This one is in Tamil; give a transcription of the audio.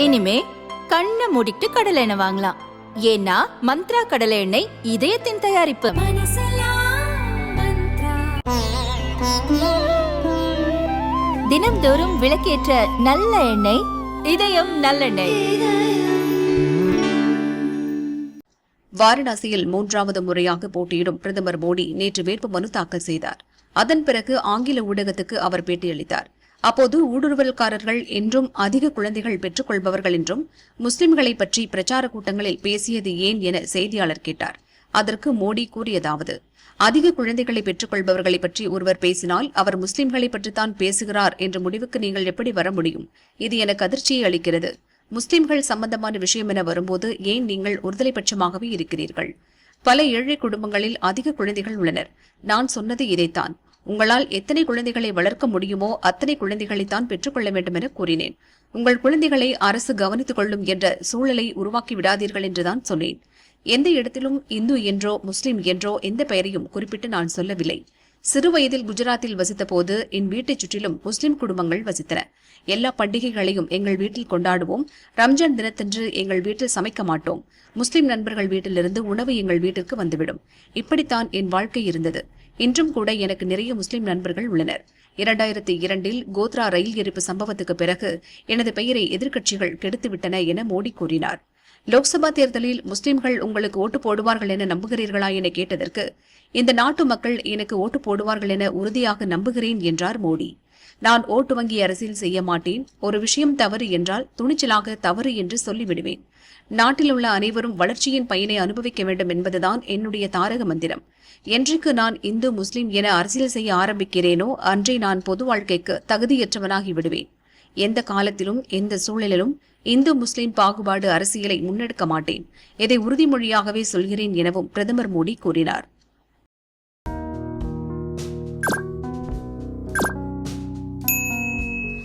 இனிமே கண்ணை மூடிட்டு கடலை எண்ணெய் வாங்கலாம். ஏன்னா மந்த்ரா கடலை எண்ணெய் இதயத்தின் தயாரிப்பு. தினம்தோறும் விளக்கேற்ற நல்ல எண்ணெய் இதயம் நல்லெண்ணெய். வாரணாசியில் 3வது முறையாக போட்டியிடும் பிரதமர் மோடி நேற்று வேட்புமனு தாக்கல் செய்தார். அதன் பிறகு ஆங்கில ஊடகத்துக்கு அவர் பேட்டியளித்தார். அப்போது ஊடுருவல்காரர்கள் என்றும் அதிக குழந்தைகள் பெற்றுக் கொள்பவர்கள் என்றும் முஸ்லிம்களை பற்றி பிரச்சார கூட்டங்களில் பேசியது ஏன் என செய்தியாளர் கேட்டார். அதற்கு மோடி கூறியதாவது: அதிக குழந்தைகளை பெற்றுக் கொள்பவர்களை பற்றி ஒருவர் பேசினால் அவர் முஸ்லிம்களை பற்றித்தான் பேசுகிறார் என்ற முடிவுக்கு நீங்கள் எப்படி வர முடியும்? இது எனக்கு அதிர்ச்சியை அளிக்கிறது. முஸ்லிம்கள் சம்பந்தமான விஷயம் என வரும்போது ஏன் நீங்கள் ஒருதலை பட்சமாகவே இருக்கிறீர்கள்? பல ஏழை குடும்பங்களில் அதிக குழந்தைகள் உள்ளனர். நான் சொன்னது இதைத்தான். உங்களால் எத்தனை குழந்தைகளை வளர்க்க முடியுமோ அத்தனை குழந்தைகளைத்தான் பெற்றுக்கொள்ள வேண்டும் என கூறினேன். உங்கள் குழந்தைகளை அரசு கவனித்துக் கொள்ளும் என்ற சூழலை உருவாக்கி விடாதீர்கள் என்றுதான் சொன்னேன். எந்த இடத்திலும் இந்து என்றோ முஸ்லிம் என்றோ எந்த பெயரையும் குறிப்பிட்டு நான் சொல்லவில்லை. சிறுவயதில் குஜராத்தில் வசித்த போது என் வீட்டைச் சுற்றிலும் முஸ்லிம் குடும்பங்கள் வசித்தன. எல்லா பண்டிகைகளையும் எங்கள் வீட்டில் கொண்டாடுவோம். ரம்ஜான் தினத்தன்று எங்கள் வீட்டில் சமைக்க மாட்டோம். முஸ்லிம் நண்பர்கள் வீட்டிலிருந்து உணவு எங்கள் வீட்டிற்கு வந்துவிடும். இப்படித்தான் என் வாழ்க்கை இருந்தது. இன்றும் கூட எனக்கு நிறைய முஸ்லிம் நண்பர்கள் உள்ளனர். 2002இல் கோத்ரா ரயில் எரிப்பு சம்பவத்துக்கு பிறகு எனது பெயரை எதிர்க்கட்சிகள் கெடுத்துவிட்டன என மோடி கூறினார். லோக்சபா தேர்தலில் முஸ்லிம்கள் உங்களுக்கு ஓட்டு போடுவார்கள் என நம்புகிறீர்களா என கேட்டதற்கு, இந்த நாட்டு மக்கள் எனக்கு ஓட்டு போடுவார்கள் என உறுதியாக நம்புகிறேன் என்றார் மோடி. நான் ஓட்டு வங்கி அரசியல் செய்ய மாட்டேன். ஒரு விஷயம் தவறு என்றால் துணிச்சலாக தவறு என்று சொல்லிவிடுவேன். நாட்டில் உள்ள அனைவரும் வளர்ச்சியின் பயனை அனுபவிக்க வேண்டும் என்பதுதான் என்னுடைய தாரக மந்திரம். என்றைக்கு நான் இந்து முஸ்லிம் என அரசியல் செய்ய ஆரம்பிக்கிறேனோ அன்றே நான் பொது வாழ்க்கைக்கு தகுதியற்றவனாகி விடுவேன். எந்த காலத்திலும் எந்த சூழலிலும் இந்து முஸ்லிம் பாகுபாடு அரசியலை முன்னெடுக்க மாட்டேன். இதை உறுதிமொழியாகவே சொல்கிறேன் எனவும் பிரதமர் மோடி கூறினார்.